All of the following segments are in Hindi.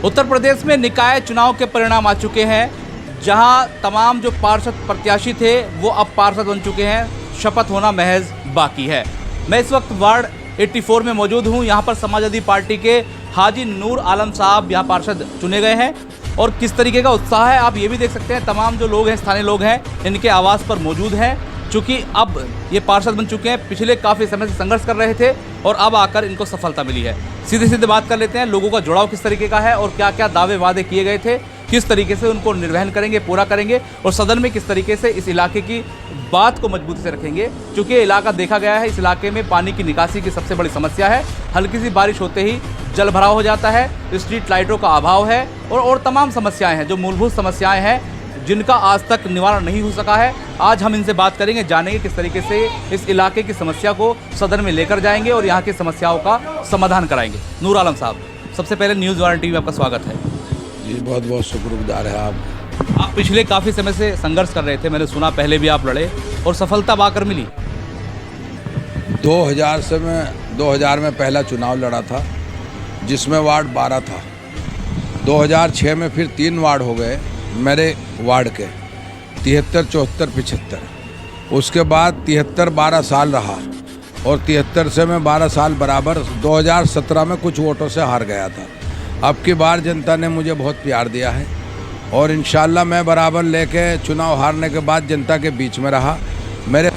उत्तर प्रदेश में निकाय चुनाव के परिणाम आ चुके हैं, जहां तमाम जो पार्षद प्रत्याशी थे वो अब पार्षद बन चुके हैं। शपथ होना महज बाकी है। मैं इस वक्त वार्ड 84 में मौजूद हूं। यहां पर समाजवादी पार्टी के हाजी नूर आलम साहब यहां पार्षद चुने गए हैं और किस तरीके का उत्साह है आप ये भी देख सकते हैं। तमाम जो लोग हैं, स्थानीय लोग हैं, इनके आवास पर मौजूद हैं। चूँकि अब ये पार्षद बन चुके हैं, पिछले काफ़ी समय से संघर्ष कर रहे थे और अब आकर इनको सफलता मिली है। सीधे सीधे बात कर लेते हैं, लोगों का जुड़ाव किस तरीके का है और क्या क्या दावे वादे किए गए थे, किस तरीके से उनको निर्वहन करेंगे, पूरा करेंगे और सदन में किस तरीके से इस इलाके की बात को मजबूती से रखेंगे। क्योंकि इलाका देखा गया है, इस इलाके में पानी की निकासी की सबसे बड़ी समस्या है। हल्की सी बारिश होते ही जल भराव हो जाता है, स्ट्रीट लाइटों का अभाव है और तमाम समस्याएं हैं, जो मूलभूत समस्याएं हैं जिनका आज तक निवारण नहीं हो सका है। आज हम इनसे बात करेंगे, जानेंगे किस तरीके से इस इलाके की समस्या को सदन में लेकर जाएंगे और यहाँ की समस्याओं का समाधान कराएंगे। नूर आलम साहब, सबसे पहले न्यूज़ वाला टीवी में आपका स्वागत है जी। बहुत बहुत शुक्रगुजार है आप पिछले काफ़ी समय से संघर्ष कर रहे थे, मैंने सुना पहले भी आप लड़े और सफलता पाकर मिली। 2000 में पहला चुनाव लड़ा था जिसमें वार्ड 12 था। 2006 में फिर 3 वार्ड हो गए मेरे वार्ड के, 73, 74, 75। उसके बाद 73 12 साल रहा और 73 से मैं 12 साल बराबर 2017 में कुछ वोटों से हार गया था। अब की बार जनता ने मुझे बहुत प्यार दिया है और इंशाल्लाह मैं बराबर लेके चुनाव हारने के बाद जनता के बीच में रहा। मेरे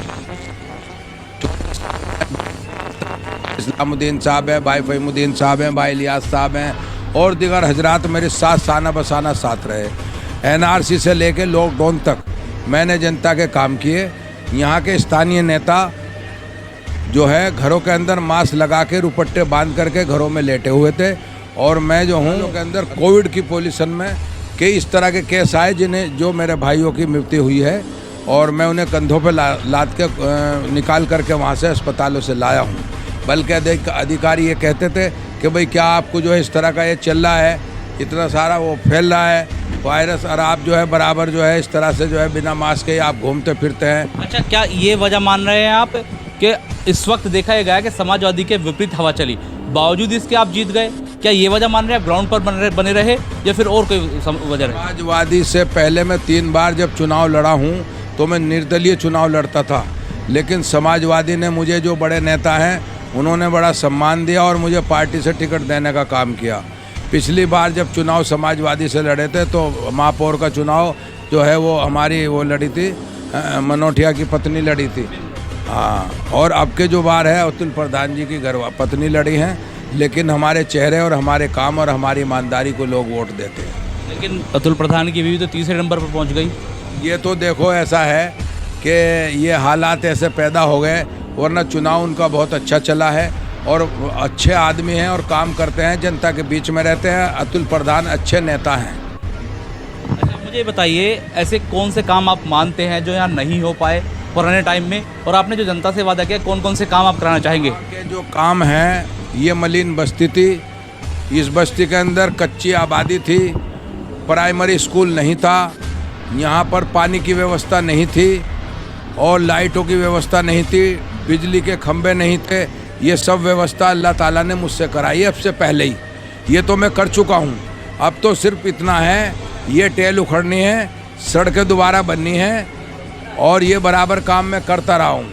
इस्लामुद्दीन साहब हैं, भाई फ़हीमुद्दीन साहब हैं, भाई इलियास साहब हैं और दीगर हजरात मेरे साथ साना बसाना साथ रहे। NRC से लेके लॉकडाउन तक मैंने जनता के काम किए। यहाँ के स्थानीय नेता जो है घरों के अंदर मास्क लगा के रुपट्टे बांध करके घरों में लेटे हुए थे और मैं जो हूँ के अंदर कोविड की पोजीशन में कई इस तरह के केस आए जिन्हें जो मेरे भाइयों की मृत्यु हुई है और मैं उन्हें कंधों पे लाद के निकाल करके वहाँ से अस्पतालों से लाया हूँ। बल्कि अधिकारी ये कहते थे कि भाई क्या आपको जो है इस तरह का ये चल रहा है, इतना सारा वो फैल रहा है वायरस और आप जो है बराबर जो है इस तरह से जो है बिना मास्क के आप घूमते फिरते हैं। अच्छा, क्या ये वजह मान रहे हैं आप कि इस वक्त देखा गया कि समाजवादी के विपरीत हवा चली, बावजूद इसके आप जीत गए? क्या ये वजह मान रहे हैं आप ग्राउंड पर बने रहे या फिर और कोई वजह रही? समाजवादी से पहले मैं 3 बार जब चुनाव लड़ा हूँ तो मैं निर्दलीय चुनाव लड़ता था, लेकिन समाजवादी ने मुझे जो बड़े नेता हैं उन्होंने बड़ा सम्मान दिया और मुझे पार्टी से टिकट देने का काम किया। पिछली बार जब चुनाव समाजवादी से लड़े थे तो महापौर का चुनाव जो है वो हमारी वो लड़ी थी, मनोटिया की पत्नी लड़ी थी। हाँ, और अब के जो बार है अतुल प्रधान जी की घर पत्नी लड़ी हैं, लेकिन हमारे चेहरे और हमारे काम और हमारी ईमानदारी को लोग वोट देते हैं। लेकिन अतुल प्रधान की बीवी तो तीसरे नंबर पर पहुंच गई। ये तो देखो ऐसा है कि ये हालात ऐसे पैदा हो गए, वरना चुनाव उनका बहुत अच्छा चला है और अच्छे आदमी हैं और काम करते हैं, जनता के बीच में रहते हैं। अतुल प्रधान अच्छे नेता हैं। अच्छा, मुझे बताइए ऐसे कौन से काम आप मानते हैं जो यहाँ नहीं हो पाए पुराने टाइम में, और आपने जो जनता से वादा किया कौन कौन से काम आप कराना चाहेंगे? के जो काम हैं, ये मलिन बस्ती थी, इस बस्ती के अंदर कच्ची आबादी थी, प्राइमरी स्कूल नहीं था, यहाँ पर पानी की व्यवस्था नहीं थी और लाइटों की व्यवस्था नहीं थी, बिजली के खंभे नहीं थे। ये सब व्यवस्था अल्लाह ताला ने मुझसे कराई है अब से पहले ही, ये तो मैं कर चुका हूँ। अब तो सिर्फ इतना है, ये टेल उखड़नी है, सड़कें दोबारा बननी है और ये बराबर काम मैं करता रहा हूँ।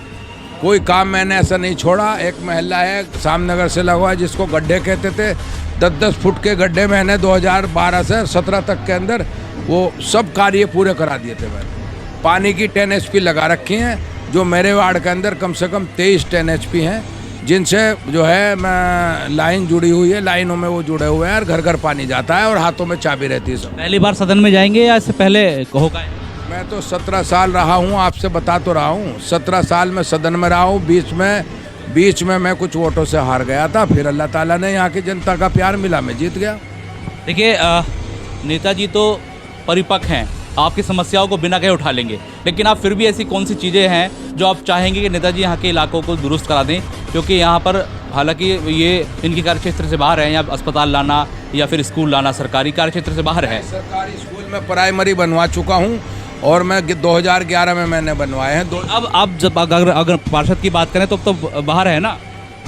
कोई काम मैंने ऐसा नहीं छोड़ा। एक मोहल्ला है सामनगर से लगा हुआ जिसको गड्ढे कहते थे, 10-10 फुट के गड्ढे मैंने 2012 से 17 तक के अंदर वो सब कार्य पूरे करा दिए थे। मैंने पानी की 10 HP लगा रखी हैं, जो मेरे वार्ड के अंदर कम से कम 23 10 HP हैं, जिनसे जो है मैं लाइन जुड़ी हुई है, लाइनों में वो जुड़े हुए हैं और घर घर पानी जाता है और हाथों में चाबी रहती है। सब पहली बार सदन में जाएंगे या इससे पहले होगा? मैं तो 17 साल रहा हूँ, आपसे बता तो रहा हूँ। 17 साल में सदन में रहा हूँ। बीच में मैं कुछ वोटों से हार गया था, फिर अल्लाह ताला ने यहाँ की जनता का प्यार मिला, मैं जीत गया। देखिए, नेताजी तो परिपक्व हैं, आपकी समस्याओं को बिना कहे उठा लेंगे, लेकिन आप फिर भी ऐसी कौन सी चीज़ें हैं जो आप चाहेंगे कि नेताजी यहाँ के इलाकों को दुरुस्त करा दें? क्योंकि यहाँ पर हालांकि ये इनके कार्यक्षेत्र से बाहर है, यहाँ अस्पताल लाना या फिर स्कूल लाना सरकारी कार्यक्षेत्र से बाहर है। सरकारी स्कूल में प्राइमरी बनवा चुका हूँ और मैं 2011 में मैंने बनवाए हैं। अब आप जब अगर पार्षद की बात करें तो बाहर है ना?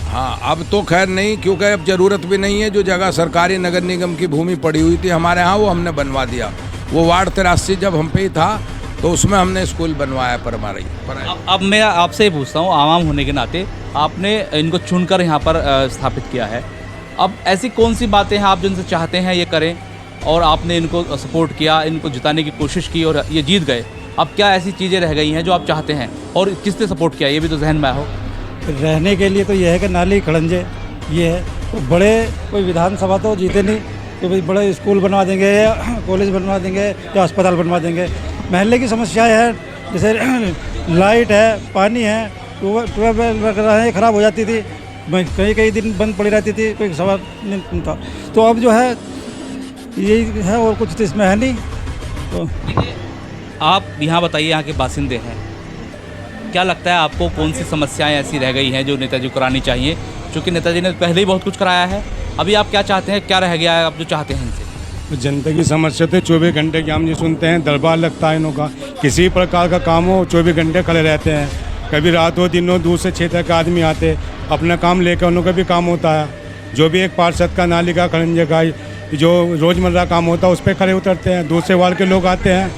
हाँ, अब तो खैर नहीं, क्योंकि अब ज़रूरत भी नहीं है। जो जगह सरकारी नगर निगम की भूमि पड़ी हुई थी हमारे यहाँ, वो हमने बनवा दिया। वो वार्ड 83 जब हम पे ही था तो उसमें हमने स्कूल बनवाया पर अब मैं आपसे ही पूछता हूँ, आवाम होने के नाते आपने इनको चुनकर यहाँ पर स्थापित किया है। अब ऐसी कौन सी बातें हैं आप जिनसे चाहते हैं ये करें, और आपने इनको सपोर्ट किया, इनको जिताने की कोशिश की और ये जीत गए। अब क्या ऐसी चीज़ें रह गई हैं जो आप चाहते हैं, और किसने सपोर्ट किया, ये भी तो जहन में हो। रहने के लिए तो ये है कि नाली खड़ंजे ये है। तो बड़े कोई विधानसभा तो जीते नहीं कि भाई बड़े स्कूल बनवा देंगे या कॉलेज बनवा देंगे या अस्पताल बनवा देंगे। महल्ले की समस्याएं हैं, जैसे लाइट है, पानी है, ट्यूबवेल वगैरह है, ख़राब हो जाती थी, कई दिन बंद पड़ी रहती थी, कोई सवाल नहीं था। तो अब जो है यही है, और कुछ तो इसमें है नहीं। तो आप यहाँ बताइए, यहाँ के बासिंदे हैं, क्या लगता है आपको कौन सी समस्याएं ऐसी रह गई हैं जो नेताजी को करानी चाहिए? क्योंकि नेताजी ने पहले ही बहुत कुछ कराया है, अभी आप क्या चाहते हैं, क्या रह गया है आप जो चाहते हैं इनसे? जनता की समस्या तो 24 घंटे की हम ये सुनते हैं, दरबार लगता है इनका, किसी प्रकार का काम हो 24 घंटे खड़े रहते हैं। कभी रात हो दिन हो, दूर से क्षेत्र के आदमी आते, अपना काम लेकर उनका भी काम होता है। जो भी एक पार्षद का, नाली का, खड़ंजे का जो रोज़मर्रा काम होता है उस पर खड़े उतरते हैं। दूसरे वार्ड के लोग आते हैं।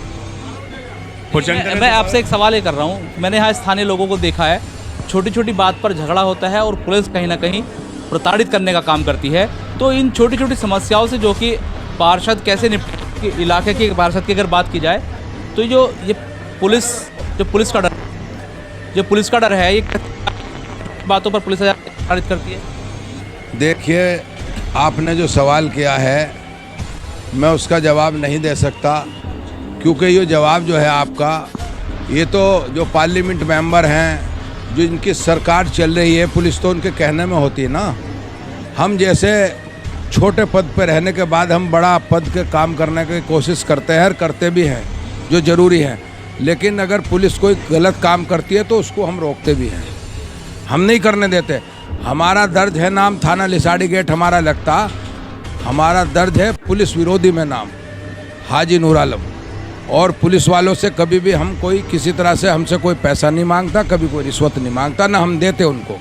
मैं आपसे एक सवाल ये कर रहा हूँ, मैंने यहाँ स्थानीय लोगों को देखा है, छोटी छोटी बात पर झगड़ा होता है और पुलिस कहीं ना कहीं प्रताड़ित करने का काम करती है। तो इन छोटी छोटी समस्याओं से जो कि पार्षद कैसे निपटे, इलाके के पार्षद की अगर बात की जाए तो ये पुलिस का डर है, ये बातों पर पुलिस प्रताड़ित करती है। देखिए, आपने जो सवाल किया है मैं उसका जवाब नहीं दे सकता, क्योंकि ये जवाब जो है आपका, ये तो जो पार्लियामेंट मेंबर हैं, जो इनकी सरकार चल रही है, पुलिस तो उनके कहने में होती है ना। हम जैसे छोटे पद पर रहने के बाद हम बड़ा पद के काम करने की कोशिश करते हैं और करते भी हैं, जो ज़रूरी है। लेकिन अगर पुलिस कोई गलत काम करती है तो उसको हम रोकते भी हैं, हम नहीं करने देते। हमारा दर्ज है नाम, थाना लिसाड़ी गेट हमारा लगता, हमारा दर्ज है पुलिस विरोधी में नाम हाजी नूर आलम। और पुलिस वालों से कभी भी हम कोई किसी तरह से हमसे कोई पैसा नहीं मांगता, कभी कोई रिश्वत नहीं मांगता, ना हम देते उनको।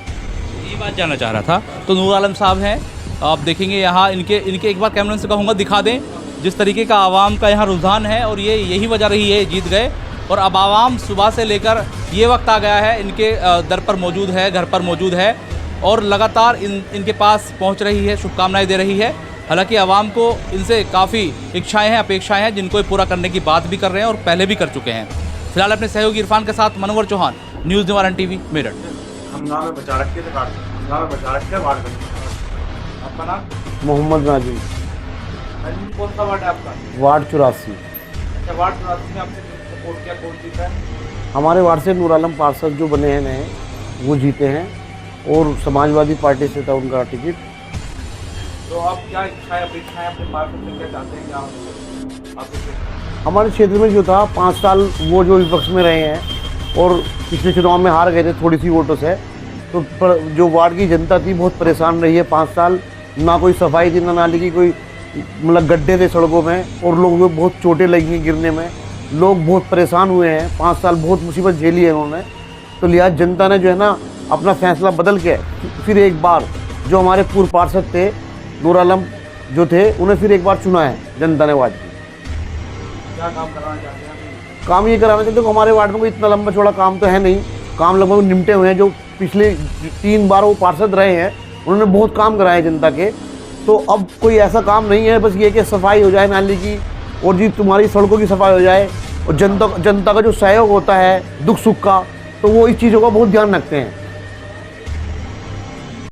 ये बात जानना चाह रहा था। तो नूर आलम साहब हैं, आप देखेंगे यहाँ इनके एक बार कैमरे से कहूँगा दिखा दें जिस तरीके का आवाम का यहाँ रुझान है, और ये यही वजह रही है जीत गए। और अब आवाम सुबह से लेकर ये वक्त आ गया है, इनके दर पर मौजूद है, घर पर मौजूद है, और लगातार इनके पास पहुँच रही है, शुभकामनाएँ दे रही है। हालांकि आवाम को इनसे काफ़ी इच्छाएं हैं, अपेक्षाएं हैं, जिनको पूरा करने की बात भी कर रहे हैं और पहले भी कर चुके हैं। फिलहाल अपने सहयोगी इरफान के साथ मनोहर चौहान, न्यूज़ निवारण टीवी, मेरठ। हंगामे बचा रखे थे, हंगामे बचा रखे वार्ड में। आपका नाम? मोहम्मद नाजिम, कौन सा वार्ड है आपका? वार्ड 84। अच्छा, वार्ड 84 में आपने सपोर्ट किया, कौन जीता है? हमारे वार्ड से नूर आलम पार्षद जो बने हैं नए, वो जीते हैं, और समाजवादी पार्टी से था उनका टिकट। तो आप क्या इच्छाएं, अपेक्षाएं अपने पार्षद से क्या चाहते हैं, क्या आपके? हमारे क्षेत्र में जो था 5 साल वो जो विपक्ष में रहे हैं और पिछले चुनाव में हार गए थे थोड़ी सी वोटों से, तो जो वार्ड की जनता थी बहुत परेशान रही है 5 साल। ना कोई सफाई थी, ना नाली की कोई, मतलब गड्ढे थे सड़कों में, और लोगों को बहुत चोटें लगी हैं गिरने में, लोग बहुत परेशान हुए हैं। 5 साल बहुत मुसीबत झेली है उन्होंने। तो लिहाजा जनता ने जो है ना अपना फैसला बदल के फिर एक बार जो हमारे पूर्व पार्षद थे नूर आलम जो थे, उन्हें फिर एक बार चुना है जनता ने वार्ड की। क्या काम कराना चाहते हैं? काम ये कराना चाहते हैं, हमारे वार्ड में कोई इतना लंबा चौड़ा काम तो है नहीं, काम लगभग निपटे हुए हैं। जो पिछले 3 बार वो पार्षद रहे हैं उन्होंने बहुत काम कराए जनता के। तो अब कोई ऐसा काम नहीं है, बस ये कि सफाई हो जाए नाली की, और जी तुम्हारी सड़कों की सफाई हो जाए, और जनता का जो सहयोग होता है दुख सुख का, तो वो इस चीज़ों का बहुत ध्यान रखते हैं।